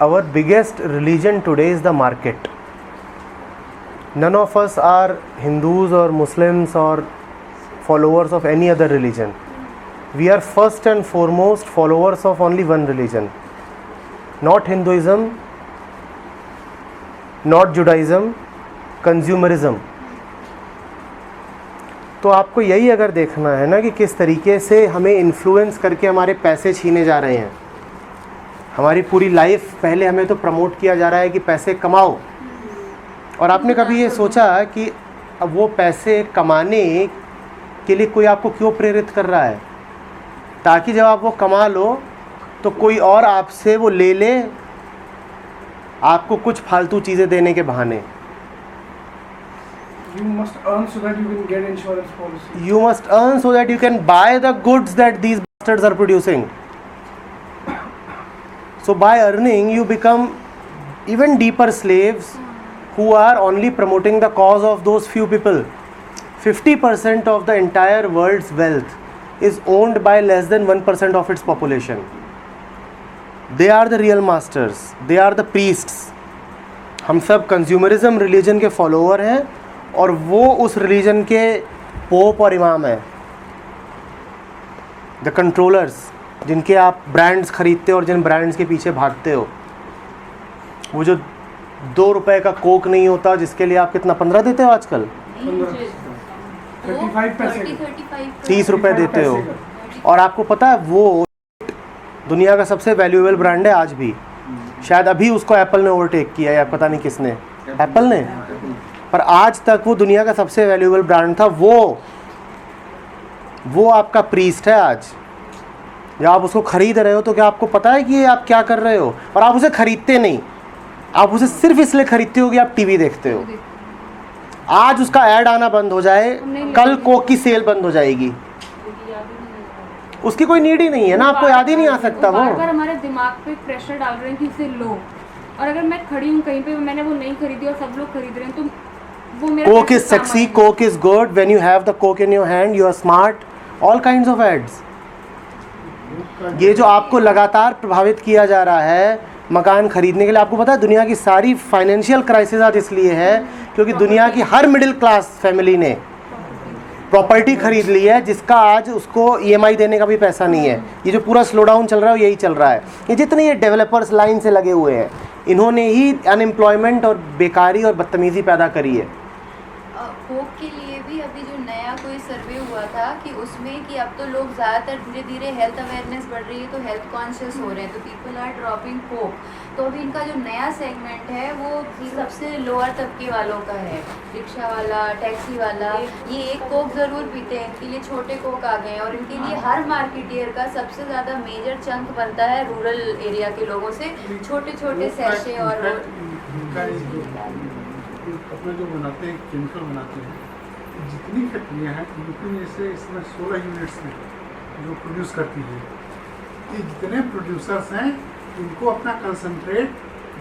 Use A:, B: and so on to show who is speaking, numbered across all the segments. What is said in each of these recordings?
A: our biggest religion today is the market. None of us are Hindus or Muslims or followers of any other religion. We are first and foremost followers of only one religion. Not Hinduism, not Judaism, consumerism. तो आपको यही अगर देखना है ना कि किस तरीके से हमें इन्फ्लुएंस करके हमारे पैसे छीने जा रहे हैं. हमारी पूरी लाइफ पहले हमें तो प्रमोट किया जा रहा है कि पैसे कमाओ, और आपने कभी ये सोचा कि अब वो पैसे कमाने के लिए कोई आपको क्यों प्रेरित कर रहा है? ताकि जब आप वो कमा लो तो कोई और आपसे वो ले ले, आपको कुछ फालतू चीज़ें देने के बहाने.
B: You must earn so that you can get insurance policy.
A: You must earn so that you can buy the goods that these bastards are producing. So by earning, you become even deeper slaves who are only promoting the cause of those few people. 50% of the entire world's wealth is owned by less than 1% of its population. They are the real masters. They are the priests. हम सब consumerism religion के follower हैं और वो उस religion के pope और इमाम हैं. द कंट्रोलर्स, जिनके आप ब्रांड्स खरीदते हो और जिन ब्रांड्स के पीछे भागते हो. वो जो 2 रुपए का कोक नहीं होता जिसके लिए आप कितना 15 देते हो आजकल,
B: 35 पैसे
A: 30 रुपए देते हो. और आपको पता है वो दुनिया का सबसे वैल्यूएबल ब्रांड है आज भी. शायद अभी उसको एप्पल ने ओवरटेक किया या पता नहीं किसने, एप्पल ने, पर आज तक वो दुनिया का सबसे वैल्यूएबल ब्रांड था. वो आपका प्रीस्ट है आज. जब आप उसको खरीद रहे हो तो क्या आपको पता है कि ये आप क्या कर रहे हो? और आप उसे खरीदते नहीं, आप उसे सिर्फ इसलिए खरीदते हो कि आप टीवी देखते हो. आज उसका ऐड आना बंद हो जाए, कल कोक की सेल बंद हो जाएगी. उसकी कोई नीड ही नहीं है ना, आपको याद ही नहीं आ सकता. वो
C: बार-बार हमारे दिमाग पे प्रेशर डाल रहे हैं कि उसे लो, और अगर मैं खड़ी हूँ कहीं पे, मैंने वो नहीं खरीदी और सब लोग खरीद रहे हैं, तो वो मेरा
A: coke is sexy, coke is good, when you have the coke in your hand you are smart, all kinds of ads. ये जो आपको लगातार प्रभावित किया जा रहा है मकान खरीदने के लिए, आपको पता है दुनिया की सारी फाइनेंशियल क्राइसिस आज इसलिए है क्योंकि दुनिया की हर मिडिल क्लास फैमिली ने प्रॉपर्टी खरीद ली है जिसका आज उसको EMI देने का भी पैसा नहीं है. ये जो पूरा स्लो डाउन चल रहा है यही चल रहा है. ये जितने ये डेवलपर्स लाइन से लगे हुए हैं, इन्होंने ही अनएम्प्लॉयमेंट और बेकारी और बदतमीज़ी पैदा करी है.
D: कोक के लिए भी अभी जो नया कोई सर्वे हुआ था कि उसमें कि अब तो लोग ज़्यादातर धीरे धीरे हेल्थ अवेयरनेस बढ़ रही है तो हेल्थ कॉन्शियस हो रहे हैं, तो पीपल आर ड्रॉपिंग कोक. तो अभी इनका जो नया सेगमेंट है वो सबसे लोअर तबके वालों का है. रिक्शा वाला, टैक्सी वाला, ये एक कोक ज़रूर पीते हैं. इनके लिए छोटे कोक आ गए हैं और इनके लिए हर मार्केटियर का सबसे ज़्यादा मेजर चंक बनता है रूरल एरिया के लोगों से. छोटे छोटे सैशे और
E: अपना जो बनाते हैं केमिकल बनाते हैं, जितनी फैक्ट्रियाँ हैं यूपी में से इसमें 16 यूनिट्स हैं जो प्रोड्यूस करती है. ये जितने प्रोड्यूसर्स हैं इनको अपना कंसंट्रेट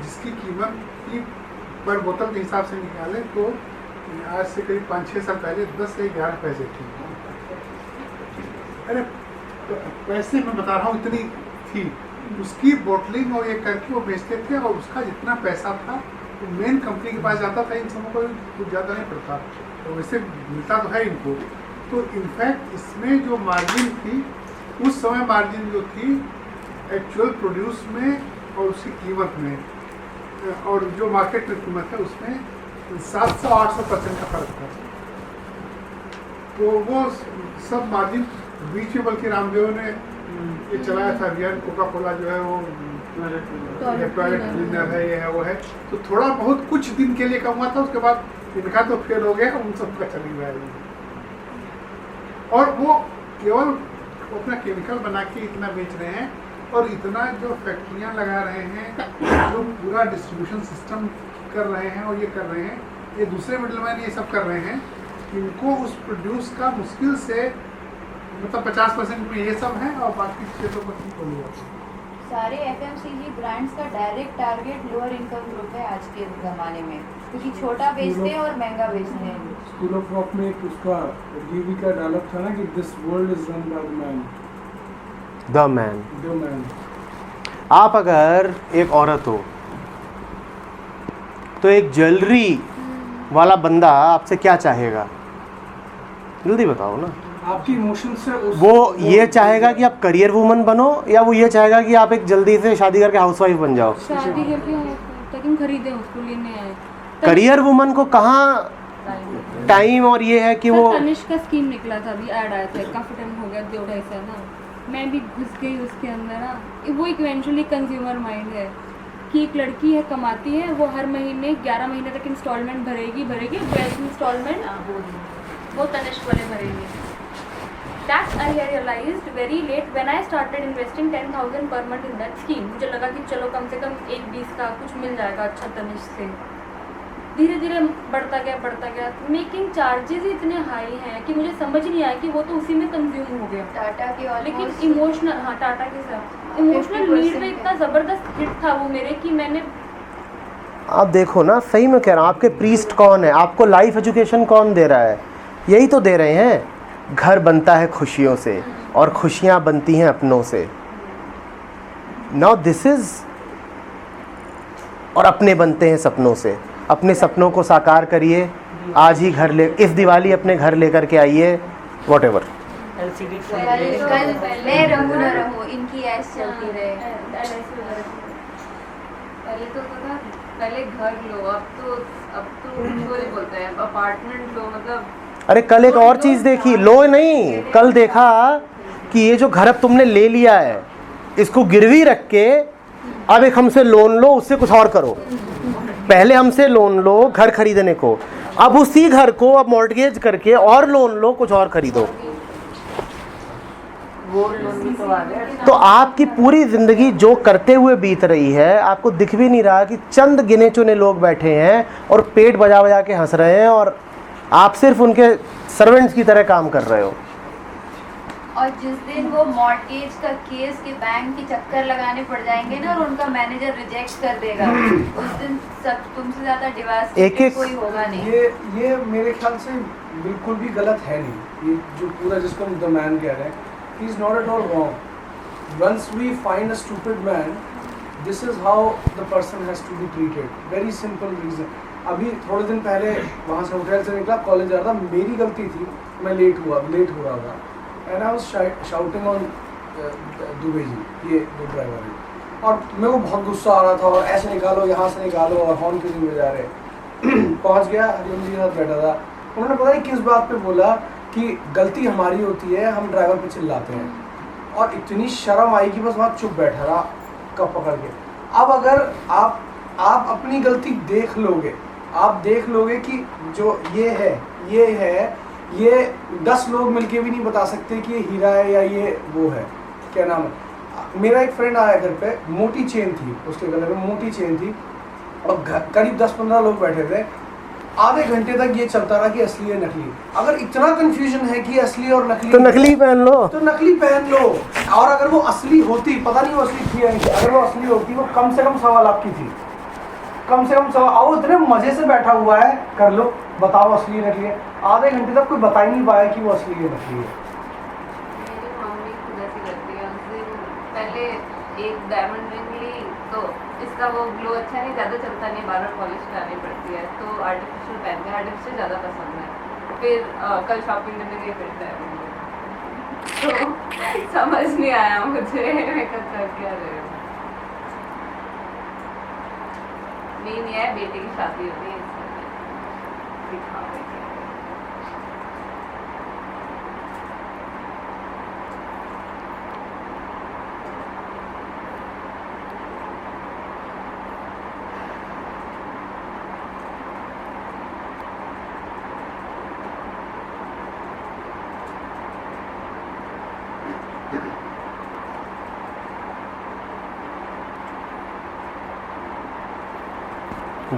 E: जिसकी कीमत की पर बोतल के हिसाब से निकालें तो आज से करीब 5-6 साल पहले 10 से 11 पैसे थी. अरे पैसे मैं बता रहा हूँ इतनी थी. उसकी बोटलिंग और ये करके वो बेचते थे और उसका जितना पैसा था तो मेन कंपनी के पास जाता था. इन सबों को कुछ ज़्यादा नहीं पड़ता, तो वैसे मिलता तो है इनको. तो इनफैक्ट इसमें जो मार्जिन थी उस समय, मार्जिन जो थी एक्चुअल प्रोड्यूस में और उसकी कीमत में, और जो मार्केट में कीमत है उसमें 700-800% का फर्क था. तो वो सब मार्जिन बीच में, बल्कि रामदेव ने ये चलाया था अभियान, कोका कोला जो है वो टॉयलेट क्लीनर है, ये है वो है, तो थोड़ा बहुत कुछ दिन के लिए कम हुआ था. उसके बाद इनका तो फेल हो गया, उन सबका चली गया. और वो केवल अपना केमिकल बना के इतना बेच रहे हैं और इतना जो फैक्ट्रियां लगा रहे हैं, जो पूरा डिस्ट्रीब्यूशन सिस्टम कर रहे हैं और ये कर रहे हैं, ये दूसरे मिडलमैन ये सब कर रहे हैं. इनको उस प्रोड्यूस का मुश्किल से मतलब 50% में ये सब है और बाकी 6% को लिया.
D: सारे FMCG ब्रांड्स का direct target lower income group है आज के ज़माने में, क्योंकि छोटा बेचते हैं और महंगा बेचते हैं.
B: स्कूल ऑफ रॉक में एक उसका जीवी का डायलॉग था ना कि this world is run by the man.
A: आप अगर एक औरत हो तो एक ज्वेलरी वाला बंदा आपसे क्या चाहेगा? जल्दी बताओ ना।
B: आपकी इमोशन से
A: वो ये चाहेगा कि आप करियर वुमन बनो, या वो ये चाहेगा कि आप एक जल्दी से शादी करके हाउसवाइफ बन जाओ?
C: शादी करके ताकि हम खरीदे उसको लेने आए।
A: करियर वुमन को कहाँ टाइम, और ये है कि वो
C: तनिष्क का स्कीम निकला था, अभी ऐड आया था, काफी टाइम हो गया, 2-2.5 साल ना, मैं भी घुस गई उसके अंदर ना। वो इवेंचुअली कंज्यूमर माइंड है कि एक लड़की है, कमाती है, वो हर महीने 11 महीने तक इंस्टॉलमेंट भरेगी 12 इंस्टॉलमेंट वो तनिष्क वाले भरेंगे। That I realized very late when I started investing 10,000 per month in that scheme. मुझे लगा कि चलो कम से कम 1-20 का कुछ मिल जाएगा अच्छा तनिष्क से। धीरे धीरे बढ़ता गया। मेकिंग चार्जेस ही इतने हाई हैं कि मुझे समझ नहीं आया कि वो तो उसी में कंज्यूम हो गया।
D: टाटा के
C: लेकिन इमोशनल, हाँ टाटा के साथ इमोशनल नीड में इतना ज़बरदस्त हिट था वो मेरे कि मैंने।
A: आप देखो ना, सही में कह रहा हूँ, आपके प्रीस्ट कौन है? आपको लाइफ एजुकेशन कौन दे रहा है? यही तो दे रहे हैं। घर बनता है खुशियों से और खुशियाँ बनती हैं अपनों से। नाउ दिस इज़, और अपने बनते हैं सपनों से। अपने सपनों को साकार करिए। आज ही घर ले, इस दिवाली अपने घर लेकर के आइए, वॉट एवर।
D: कल मैं रहूँ ना रहूँ, इनकी ऐश चलती रहे।
F: पहले तो था, पहले घर लो, अब तो वो ही बोलते हैं अपार्टमेंट लो, मतलब।
A: अरे कल एक और चीज़ देखी, लो नहीं, कल देखा कि ये जो घर अब तुमने ले लिया है, इसको गिरवी रख के अब एक हमसे लोन लो, उससे कुछ और करो। पहले हमसे लोन लो घर खरीदने को, अब उसी घर को अब मॉर्टगेज करके और लोन लो, कुछ और खरीदो। तो आपकी पूरी ज़िंदगी जो करते हुए बीत रही है, आपको दिख भी नहीं रहा कि चंद गिने चुने लोग बैठे हैं और पेट बजा बजा के हंस रहे हैं, और आप सिर्फ उनके सर्वेंट्स की तरह काम कर रहे हो।
D: और जिस दिन वो मॉर्टगेज का केस के बैंक के चक्कर लगाने पड़ जाएंगे ना, और उनका मैनेजर रिजेक्ट कर देगा, उस दिन सब तुमसे ज्यादा डिवास्टेटेड कोई होगा नहीं।
B: ये मेरे ख्याल से बिल्कुल भी गलत है नहीं। ये जो पूरा जिसको हम द मैन कह रहे हैं, he is not at all wrong. Once we find a stupid man, this is how the person has to be treated. Very simple reason. अभी थोड़े दिन पहले वहाँ से होटल से निकला, कॉलेज जा रहा था, मेरी गलती थी, मैं लेट हो रहा था। And I was shouting on Dubey ji, ये जो ड्राइवर है, और मेरे को बहुत गुस्सा आ रहा था, और ऐसे निकालो, यहाँ से निकालो, और हॉर्न किसी में जा रहे। पहुँच गया, हरिओम जी के साथ बैठा था, उन्होंने पता नहीं किस बात पे बोला कि गलती हमारी होती है, हम ड्राइवर पे चिल्लाते हैं, और इतनी शर्म आई कि बस वहाँ चुप बैठा रहा कप पकड़ के। अब अगर आप अपनी गलती देख लोगे, आप देख लोगे कि जो ये है, ये 10 लोग मिलके भी नहीं बता सकते कि ये हीरा है या ये वो है, क्या नाम है। मेरा एक फ्रेंड आया घर पे, मोटी चेन थी उसके गले में, मोटी चेन थी, और करीब 10-15 लोग बैठे थे। आधे घंटे तक ये चलता रहा कि असली है नकली। अगर इतना कंफ्यूजन है कि असली और नकली,
A: तो नकली पहन लो,
B: तो नकली पहन लो। और अगर वो असली होती, पता नहीं वो असली थी या नहीं, अगर वो असली होती, वो कम से कम 1.25 लाख की थी, कम से कम 1.25। और इतने मजे से बैठा हुआ है, कर लो, बताओ असली है नकली है। आधे घंटे तक कोई बता ही नहीं पाया कि वो असली है नकली है।
F: मेरी मम्मी खुद ऐसी करती है। उस दिन पहले एक डायमंड रिंग ली, तो इसका वो ग्लो अच्छा नहीं, ज़्यादा चलता नहीं, बार-बार पॉलिश करानी पड़ती है, तो आर्टिफिशियल पहनते हैं, आर्टिफिशियल ज़्यादा पसंद है। फिर कल शॉपिंग करने गई, फिर डायमंड, तो समझ नहीं आया मुझे, मैं कर क्या रहे हो। मेन ये है, बेटे की शादी होती है, दिखावे के।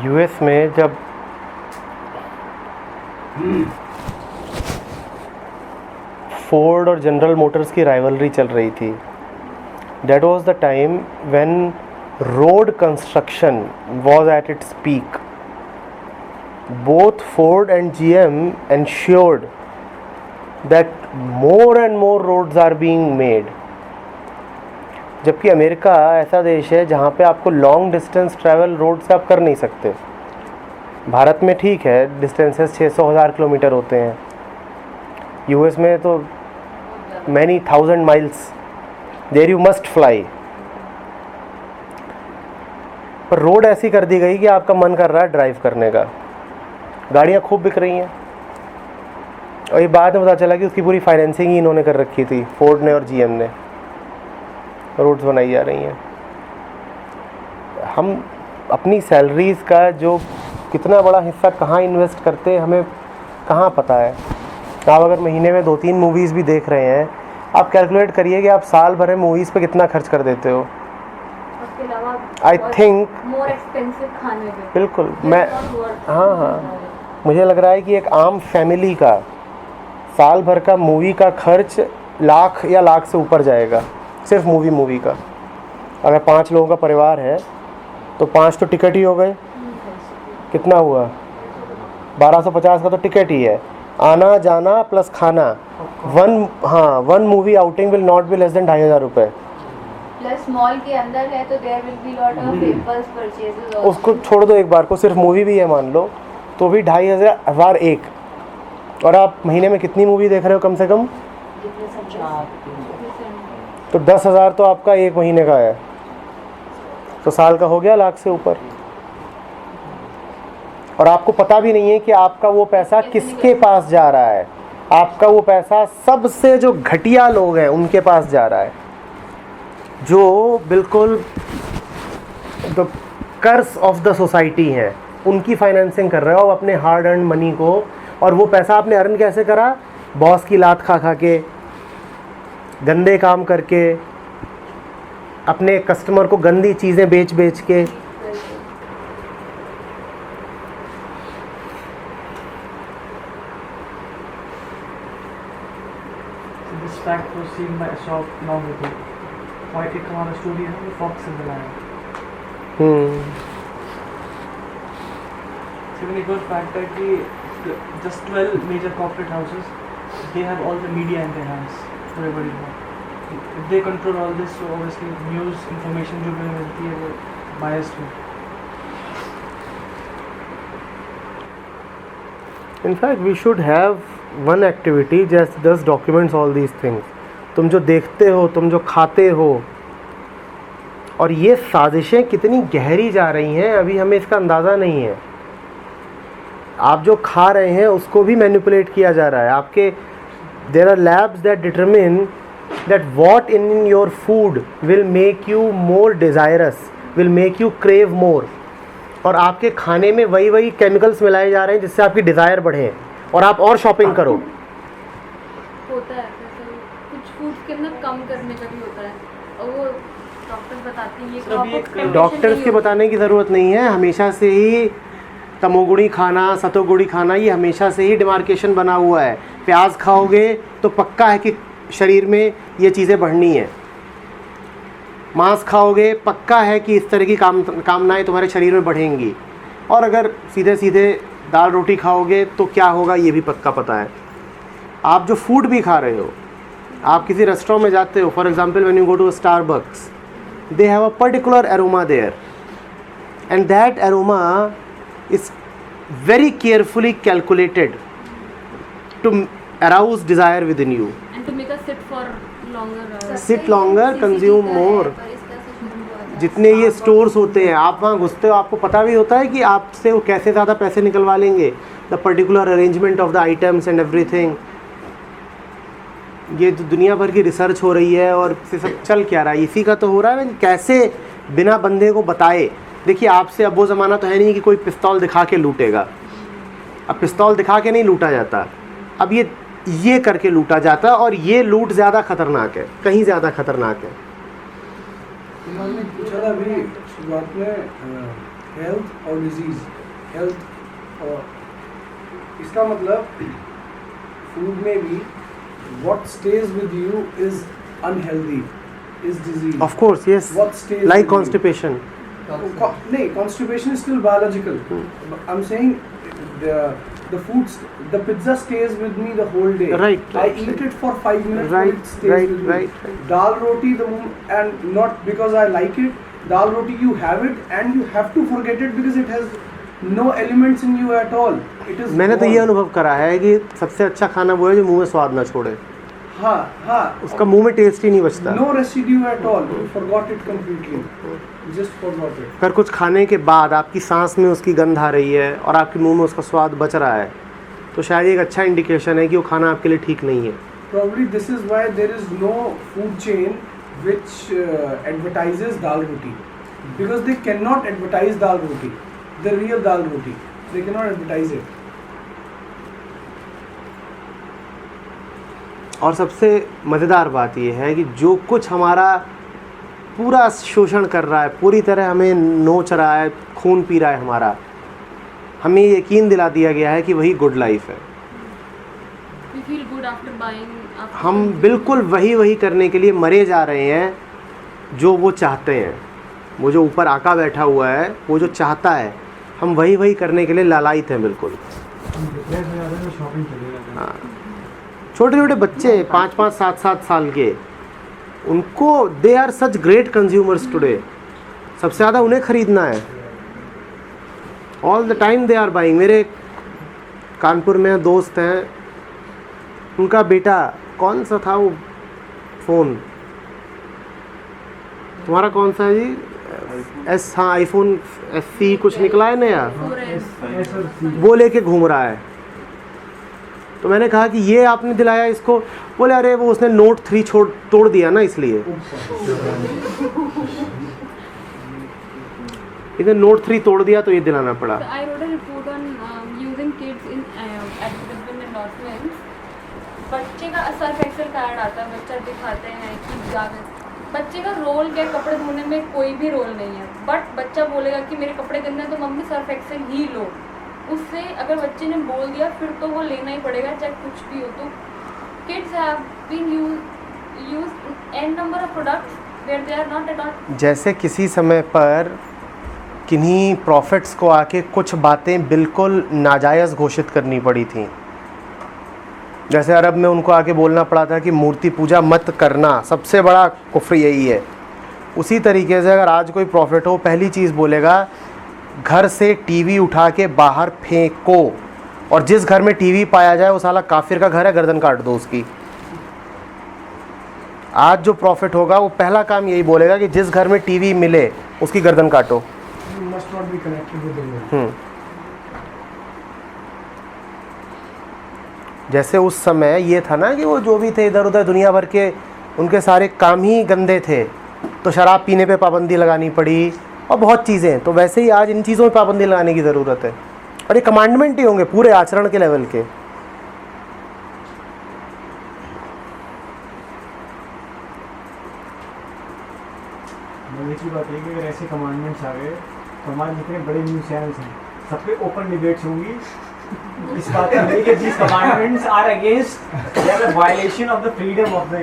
A: यूएस में जब फोर्ड और जनरल मोटर्स की राइवलरी चल रही थी, that was the time when road construction was at its peak. Both Ford and GM ensured that more and more roads are being made. जबकि अमेरिका ऐसा देश है जहाँ पे आपको लॉन्ग डिस्टेंस ट्रैवल रोड से आप कर नहीं सकते। भारत में ठीक है, डिस्टेंसेस 600,000 किलोमीटर होते हैं, यूएस में तो many thousand miles, there you must fly. पर रोड ऐसी कर दी गई कि आपका मन कर रहा है ड्राइव करने का। गाड़ियाँ खूब बिक रही हैं, और ये बाद में पता चला कि उसकी पूरी फाइनेंसिंग ही इन्होंने कर रखी थी, फोर्ड ने और जीएम ने। रोड्स बनाई जा रही हैं। हम अपनी सैलरीज़ का जो कितना बड़ा हिस्सा कहाँ इन्वेस्ट करते हैं हमें कहाँ पता है। आप अगर महीने में 2-3 मूवीज़ भी देख रहे हैं, आप कैलकुलेट करिए कि आप साल भर में मूवीज़ पे कितना खर्च कर देते हो।
C: उसके अलावा
A: आई थिंक
C: मोर एक्सपेंसिव खाने पे
A: बिल्कुल मैं हाँ, मुझे लग रहा है कि एक आम फैमिली का साल भर का मूवी का खर्च लाख या लाख से ऊपर जाएगा, सिर्फ मूवी का। अगर 5 लोगों का परिवार है तो 5 तो टिकट ही हो गए, कितना हुआ 1250 का तो टिकट ही है, आना जाना प्लस खाना। One movie outing will not be less than 2500 रुपये।
D: प्लस मॉल के अंदर है तो there will be lot of impulse purchases.
A: उसको छोड़ दो एक बार को, सिर्फ मूवी भी है मान लो तो भी 2500 एक। और आप महीने में कितनी मूवी देख रहे हो कम से कम? तो 10,000 तो आपका एक महीने का है, तो साल का हो गया लाख से ऊपर। और आपको पता भी नहीं है कि आपका वो पैसा किसके पास जा रहा है। आपका वो पैसा सबसे जो घटिया लोग हैं उनके पास जा रहा है, जो बिल्कुल the curse of the society हैं, उनकी फाइनेंसिंग कर रहे हो अपने हार्ड अर्न मनी को। और वो पैसा आपने अर्न कैसे करा? बॉस की लात खा खा के, गंदे काम करके, अपने कस्टमर को गंदी चीज़ें बेच बेच के।
G: This fact was seen by Ashok long ago. White Kamala story है The Fox and the Lion. So when it goes back that just 12 major corporate houses, they have all the media in their hands. Everybody knows. If they control all this, so obviously news information जो भी मिलती है वो biased है.
A: In fact, we should have one activity just documents all these things. तुम जो देखते हो, तुम जो खाते हो, और ये साजिशें कितनी गहरी जा रही हैं अभी हमें इसका अंदाज़ा नहीं है। आप जो खा रहे हैं उसको भी मैनिपुलेट किया जा रहा है। आपके there are labs that determine that what in your food will make you more desirous, will make you crave more. और आपके खाने में वही केमिकल्स मिलाए जा रहे हैं जिससे आपकी डिज़ायर बढ़े और आप और शॉपिंग करो।
C: होता है कुछ फूड के अंदर कम करने का भी होता है, और वो डॉक्टर बताते हैं ये क्रॉप एक्सपेक्टेशन
A: डॉक्टर्स
C: नहीं
A: के बताने की ज़रूरत नहीं है। हमेशा से ही तमोगुणी खाना, सतोगुणी खाना, ये हमेशा से ही डिमार्केशन बना हुआ है। प्याज खाओगे तो पक्का है कि शरीर में ये चीज़ें बढ़नी है। मांस खाओगे पक्का है कि इस तरह की कामनाएं तुम्हारे शरीर में बढ़ेंगी। और अगर सीधे सीधे दाल रोटी खाओगे तो क्या होगा ये भी पक्का पता है। आप जो फूड भी खा रहे हो, आप किसी रेस्टोरेंट में जाते हो, for example when you go to a Starbucks, they have a particular aroma there, and that aroma is very carefully calculated to arouse desire within you.
C: and to make us sit for longer hours.
A: Sit longer, consume more. जितने ये stores होते हैं, आप वहाँ घुसते हो, आपको पता भी होता है कि आपसे वो कैसे ज़्यादा पैसे निकलवा लेंगे। The particular arrangement of the items and everything. ये जो दुनिया भर की रिसर्च हो रही है और इससे सब चल क्या रहा है, इसी का तो हो रहा है। कैसे बिना बंदे को बताए। देखिए आपसे अब वो ज़माना तो है नहीं कि कोई पिस्तौल दिखा के लूटेगा। अब पिस्तौल दिखा के नहीं लूटा जाता, अब ये करके लूटा जाता, और ये लूट ज़्यादा ख़तरनाक है, कहीं ज़्यादा ख़तरनाक है।
B: मैंने पूछा था अभी शुरुआत में हेल्थ और डिजीज़, हेल्थ और इसका मतलब फूड में भी what stays with you is unhealthy, is disease.
A: Of course, yes.
B: What stays
A: like
B: with you?
A: constipation.
B: No, constipation is still biological. I'm saying the pizza stays with me the whole day.
A: Right,
B: I
A: right,
B: eat
A: right.
B: it for 5 minutes,
A: Right,
B: but it stays
A: right,
B: with me.
A: right, right.
B: Dal roti, and not because I like it. Dal roti, you have it and you have to forget it because it has no elements in you at all. It is.
A: मैंने तो ये
B: gone.
A: अनुभव करा है कि सबसे अच्छा खाना वो है जो मुंह में स्वाद ना छोड़े,
B: हाँ
A: उसका मुंह में टेस्ट ही नहीं बचता।
B: No residue at all. You forgot it completely. Just forgot it.
A: अगर कुछ खाने के बाद आपकी सांस में उसकी गंध आ रही है और आपके मुंह में उसका स्वाद बच रहा है, तो शायद एक अच्छा इंडिकेशन है कि वो खाना आपके लिए ठीक नहीं है।
B: Probably this is why there is no food chain which advertises dal roti, because they cannot advertise dal roti, the real dal roti. They cannot advertise it.
A: और सबसे मज़ेदार बात ये है कि जो कुछ हमारा पूरा शोषण कर रहा है, पूरी तरह हमें नोच रहा है, खून पी रहा है हमारा, हमें यकीन दिला दिया गया है कि वही गुड लाइफ है।
C: We feel good after buying.
A: हम बिल्कुल वही करने के लिए मरे जा रहे हैं जो वो चाहते हैं। वो जो ऊपर आका बैठा हुआ है, वो जो चाहता है, हम वही करने के लिए लालायित हैं बिल्कुल। हाँ, छोटे छोटे बच्चे 5-5, 7-7 साल के, उनको they are such great consumers today. सबसे ज़्यादा उन्हें ख़रीदना है, all the time they are buying. मेरे कानपुर में दोस्त हैं, उनका बेटा कौन सा था वो फ़ोन, तुम्हारा कौन सा है जी? हाँ, आईफोन SE कुछ निकला है नया, वो लेके घूम रहा है। तो मैंने कहा कि ये आपने दिलाया इसको? बोले अरे वो उसने Note 3 तोड़ दिया ना, इसलिए इधर Note 3 तोड़ दिया तो ये दिलाना पड़ा।
C: So I wrote a report on using kids in advertisement endorsements. बच्चे का सर्फ एक्सेल का ऐड आता है, बच्चा दिखाते हैं कि जाकर बच्चे का रोल क्या, कपड़े धोने में कोई भी रोल नहीं है, बट बच्चा बोलेगा कि मेरे कपड़े गंदे हैं तो मम्मी सर्फ एक्सेल ही लो। उससे अगर बच्चे ने बोल दिया फिर तो वो लेना ही पड़ेगा, चाहे कुछ भी हो। तो kids have been used an number of products where they are not at all.
A: जैसे किसी समय पर किन्हीं प्रॉफिट्स को आके कुछ बातें बिल्कुल नाजायज़ घोषित करनी पड़ी थी। जैसे अरब में उनको आके बोलना पड़ा था कि मूर्ति पूजा मत करना, सबसे बड़ा कुफ्र यही है। उसी तरीके से अगर आज कोई प्रॉफिट हो, पहली चीज़ बोलेगा घर से टीवी उठा के बाहर फेंको, और जिस घर में टीवी पाया जाए वो साला काफिर का घर है, गर्दन काट दो उसकी। आज जो प्रॉफिट होगा वो पहला काम यही बोलेगा कि जिस घर में टीवी मिले उसकी गर्दन काटो।
B: You must not be connected with the world.
A: जैसे उस समय ये था ना कि वो जो भी थे इधर उधर दुनिया भर के, उनके सारे काम ही गंदे थे, तो शराब पीने पे पाबंदी लगानी पड़ी और बहुत चीज़ें। तो वैसे ही आज इन चीज़ों में पाबंदी लगाने की ज़रूरत है, और ये कमांडमेंट ही होंगे पूरे आचरण के लेवल के।
H: दूसरी बात ये कि अगर ऐसे कमांडमेंट्स आ गए तो हमारे जितने बड़े न्यूज़ चैनल्स हैं सब पे ओपन डिबेट्स होंगी इस बात पे कि these commandments are against the violation of the freedom of the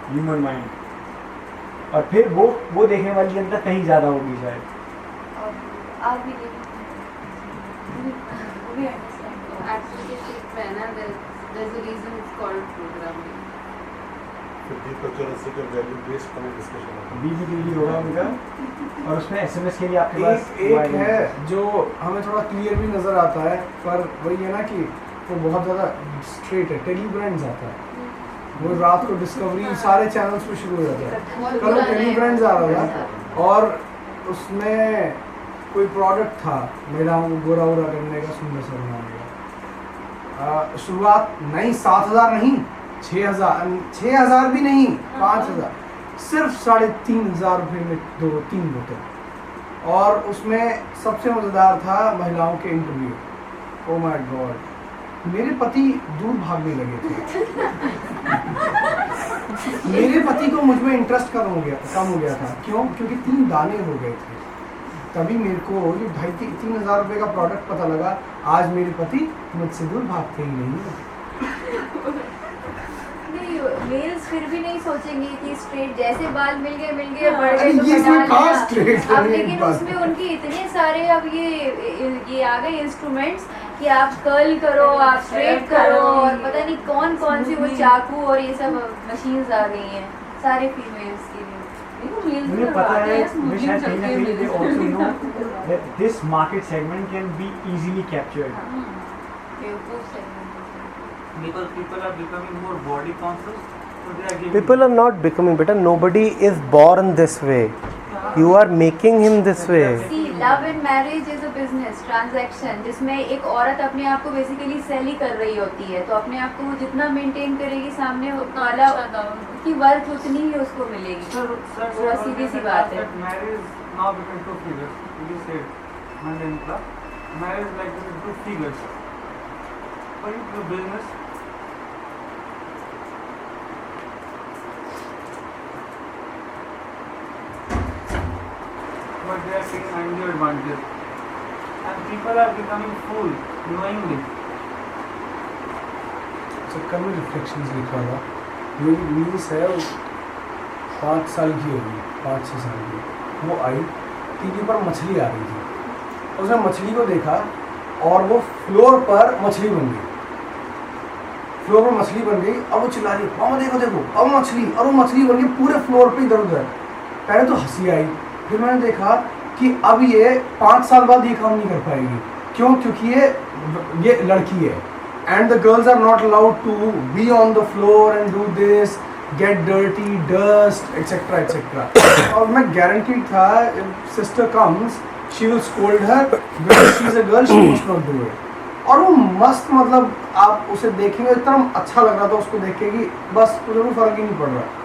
H: human mind, और फिर वो देखने वाली जनता कहीं ज़्यादा होगी शायद।
D: आप भी
F: एक्चुअली शिफ्ट है ना, there's a reason it's called programming.
H: BBTV होगा उनका, और उसमें SMS के लिए आपके पास
B: एक है जो हमें थोड़ा क्लियर भी नज़र आता है, पर वही है ना कि वो बहुत ज़्यादा स्ट्रेट है। टेलीब्रांड्स आता है, वो रात को डिस्कवरी सारे चैनल्स पे शुरू हो जाता है। कल वो टेलीब्रांड्स आ रहा था और उसमें कोई प्रोडक्ट था महिलाओं को गोरा वोरा करने का, सुंदर सा बनाने का। शुरुआत नहीं 7,000 नहीं, 6,000 भी नहीं, 5,000, सिर्फ 3,500 रुपये में 2-3 बोतल। और उसमें सबसे मज़ेदार था महिलाओं के इंटरव्यू। ओ माय गॉड, मेरे पति दूर भागने लगे थे। मेरे पति को मुझ में इंटरेस्ट कम हो गया था। क्यों? क्योंकि 3 दाने हो गए थे। तभी मेरे को ये 2,500-3,000 रुपये का प्रोडक्ट पता लगा। आज मेरे पति मुझसे दूर भागते ही नहीं है।
D: मेल्स फिर भी नहीं सोचेंगे कि स्ट्रेट जैसे बाल मिल गए बढ़ गए
B: अरे
D: तो
B: ये
D: बना
B: कहाँ
D: लिया।
B: straight
D: अब
B: है,
D: लेकिन
B: बात।
D: उसमें उनके इतने सारे अब ये आ गए इंस्ट्रूमेंट्स कि आप कर्ल करो, आप स्ट्रेट करो, और पता नहीं कौन कौन सी वो चाकू और ये सब मशीन्स आ गई हैं सारे फीमेल्स के लिए।
H: मुझे पता है, मुझे शायद कहीं ना कहीं they also know that this market segment can be easily captured.
D: बेवकूफ segment।
I: Because people are becoming more body conscious, so they are giving.
A: People are not becoming better. Nobody is born this way. You are making him this way.
D: See, love and marriage is a business transaction जिसमें एक औरत अपने आप को basically cell ही कर रही होती है, तो अपने आप को वो जितना मेंटेन करेगी सामने वाला की वर्थ उतनी ही उसको मिलेगी। थोड़ा सीधी सी बात है।
I: Marriage now become two figures. You said, Monday class. Marriage like between two figures. For you do business. But they are taking undue advantage. And people are becoming fool knowingly.
B: चक्कर में reflections लिखा था। मेरी नीस है, 5 साल की होगी, 5-6 साल की। वो आई, टीवी पर मछली आ रही थी, उसने मछली को देखा और वो फ्लोर पर मछली बन गई। फ्लोर पर मछली बन गई, अब वो चिल्ला रही, मामा देखो देखो अब मछली, और वो मछली बन गई पूरे फ्लोर पे इधर उधर। पहले तो हंसी आई, फिर मैंने देखा कि अब ये 5 साल बाद ये काम नहीं कर पाएगी। क्यों? क्योंकि ये लड़की है, and the girls are not allowed to be on the floor and do this, get dirty, dust, etc. etc. और मैं guaranteed था, if sister comes, she will scold her because she is a girl, she must not do it. और वो मस्त, मतलब आप उसे देखेंगे इतना अच्छा लग रहा था उसको देख के कि बस मुझे कोई फर्क ही नहीं पड़ रहा।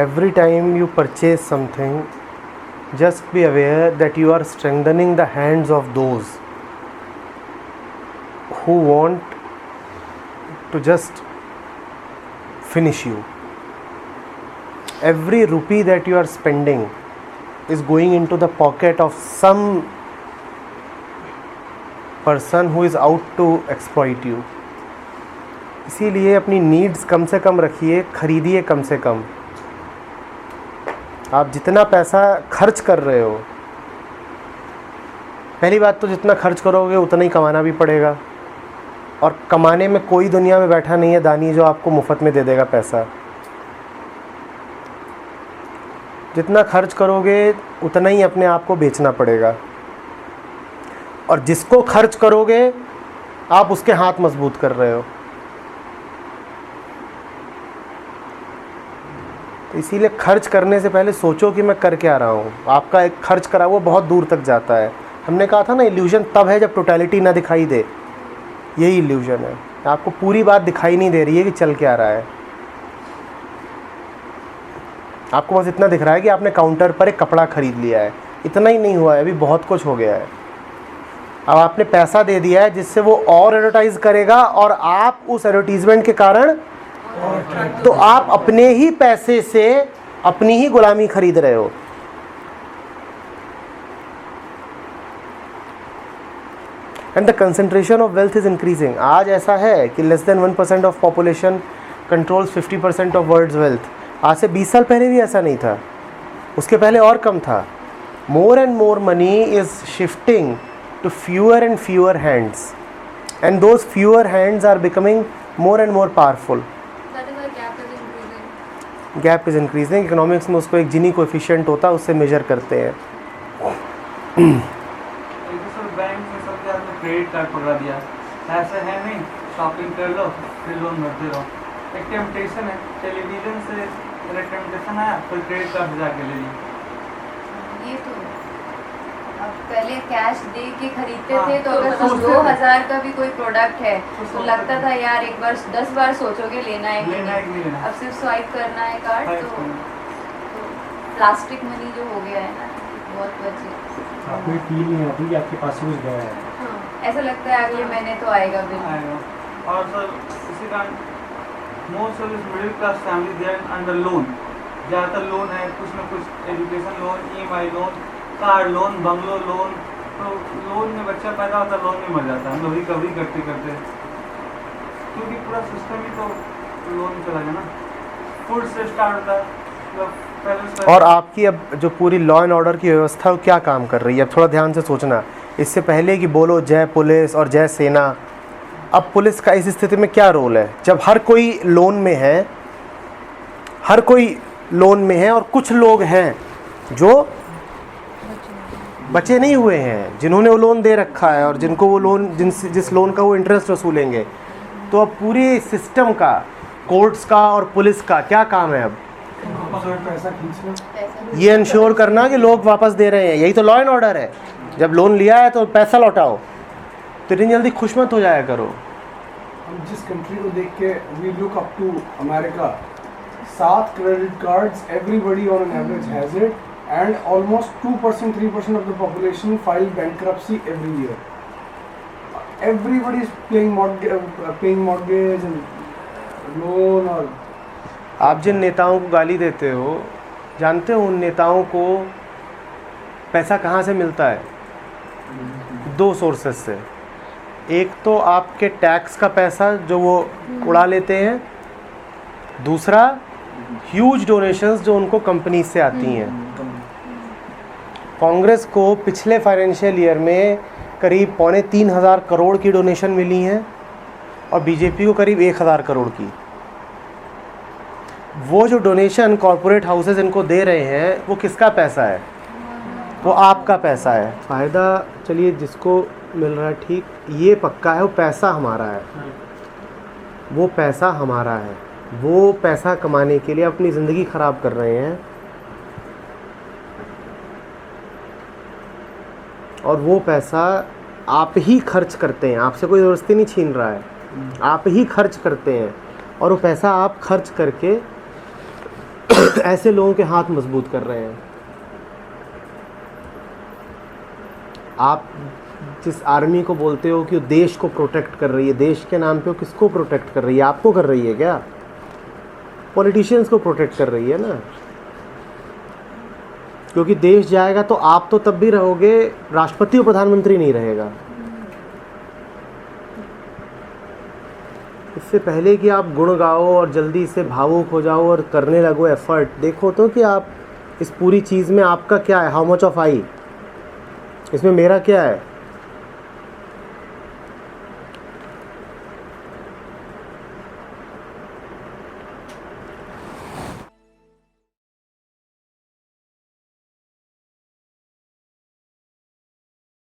A: Every time you purchase something, just be aware that you are strengthening the hands of those who want to just finish you. Every rupee that you are spending is going into the pocket of some person who is out to exploit you. इसीलिए अपनी needs कम से कम रखिए, खरीदिए कम से कम। आप जितना पैसा खर्च कर रहे हो, पहली बात तो जितना खर्च करोगे उतना ही कमाना भी पड़ेगा, और कमाने में कोई दुनिया में बैठा नहीं है दानी जो आपको मुफ्त में दे देगा पैसा। जितना खर्च करोगे उतना ही अपने आप को बेचना पड़ेगा, और जिसको खर्च करोगे आप उसके हाथ मजबूत कर रहे हो। तो इसीलिए खर्च करने से पहले सोचो कि मैं कर क्या रहा हूँ। आपका एक खर्च करा वो बहुत दूर तक जाता है। हमने कहा था ना, इल्यूजन तब है जब टोटलिटी ना दिखाई दे। यही इल्यूजन है, आपको पूरी बात दिखाई नहीं दे रही है कि चल क्या रहा है। आपको बस इतना दिख रहा है कि आपने काउंटर पर एक कपड़ा खरीद लिया है, इतना ही नहीं हुआ है, अभी बहुत कुछ हो गया है। अब आपने पैसा दे दिया है जिससे वो और एडवर्टाइज करेगा, और आप उस एडवर्टीजमेंट के कारण तो आप अपने ही पैसे से अपनी ही गुलामी खरीद रहे हो। And the concentration of wealth is increasing. आज ऐसा है कि less than 1% of population controls 50% of world's wealth. आज से 20 साल पहले भी ऐसा नहीं था, उसके पहले और कम था। More and more money is shifting to fewer and fewer hands, and those fewer hands are becoming more and more powerful. Gap is increasing. Economics में उसको एक जिनी कोएफिशिएंट होता है, उससे मेजर करते हैं।
I: बैंक में सबके हाथ में क्रेडिट कार्ड पकड़ा दिया, ऐसा है नहीं, शॉपिंग कर लो फिर लोन भरते रहो। एक टेम्पटेशन है, टेलीविजन से मेरा टेम्पटेशन आया फिर क्रेडिट कार्ड जाके ले लिया।
D: ये तो अब पहले कैश दे के खरीदते थे, तो अगर 2000 का भी कोई प्रोडक्ट है तो लगता था यार एक बार 10 बार सोचोगे लेना है कि नहीं। अब सिर्फ स्वाइप करना है कार्ड, तो प्लास्टिक मनी जो हो गया है ना, बहुत बचे।
H: आपको ये फील नहीं आती कि आपके पास कुछ गया है।
D: हाँ, ऐसा लगता है अगले महीने तो आएगा बिल।
I: और सर इसी कारण most of this middle class family they are under loan. ज़्यादातर लोन है, कुछ ना कुछ education loan, EMI loan, car loan, bungalow loan. तो लोन में बच्चा पैदा होता है, लोन में मर जाता है हम लोग रिकवरी करते करते, क्योंकि पूरा सिस्टम ही तो लोन चला गया ना, फूड से स्टार्ट होता है, मतलब पहले से।
A: और आपकी अब जो पूरी लॉ एंड ऑर्डर की व्यवस्था है वो क्या काम कर रही है? अब थोड़ा ध्यान से सोचना, इससे पहले कि बोलो जय पुलिस और जय सेना, अब पुलिस का इस स्थिति में क्या रोल है जब हर कोई लोन में है, हर कोई लोन में है और कुछ लोग हैं जो बचे नहीं हुए हैं, जिन्होंने वो लोन दे रखा है और जिनको वो लोन जिस लोन का वो इंटरेस्ट वसूलेंगे। तो अब पूरे सिस्टम का, कोर्ट्स का और पुलिस का क्या काम है अब?
B: पैसा खींचना,
D: पैसा
A: ये इंश्योर करना कि लोग वापस दे रहे हैं। यही तो लॉ एंड ऑर्डर है। जब लोन लिया है तो पैसा लौटाओ, तो इतनी जल्दी खुश मत हो जाया करो।
B: हम जिस कंट्री को देख के we look up to America, 7 credit cards, everybody on an average has it, and almost 2%, 3% of the population file bankruptcy every year. Everybody is paying mortgage and loan. और
A: आप जिन नेताओं को गाली देते हो, जानते हो उन नेताओं को पैसा कहाँ से मिलता है? 2 सोर्सेस से। एक तो आपके टैक्स का पैसा जो वो उड़ा लेते हैं, दूसरा ह्यूज डोनेशंस जो उनको कंपनी से आती हैं। कांग्रेस को पिछले फाइनेंशियल ईयर में करीब 2,500 करोड़ की डोनेशन मिली हैं और बीजेपी को करीब 1,000 करोड़ की। वो जो डोनेशन कॉरपोरेट हाउसेस इनको दे रहे हैं वो किसका पैसा है? वो आपका पैसा है। फ़ायदा चलिए जिसको मिल रहा है ठीक, ये पक्का है वो पैसा हमारा है, वो पैसा हमारा है। वो पैसा कमाने के लिए अपनी ज़िंदगी ख़राब कर रहे हैं और वो पैसा आप ही खर्च करते हैं, आपसे कोई ज़बरदस्ती नहीं छीन रहा है, आप ही खर्च करते हैं। और वो पैसा आप खर्च करके ऐसे लोगों के हाथ मजबूत कर रहे हैं। आप जिस आर्मी को बोलते हो कि वो देश को प्रोटेक्ट कर रही है, देश के नाम पे वो किसको प्रोटेक्ट कर रही है? आपको कर रही है क्या? पॉलिटिशियंस को प्रोटेक्ट कर रही है ना। क्योंकि देश जाएगा तो आप तो तब भी रहोगे, राष्ट्रपति और प्रधानमंत्री नहीं रहेगा। इससे पहले कि आप गुण गाओ और जल्दी से भावुक हो जाओ और करने लगो एफर्ट, देखो तो कि आप इस पूरी चीज़ में आपका क्या है, हाउ मच ऑफ आई, इसमें मेरा क्या है।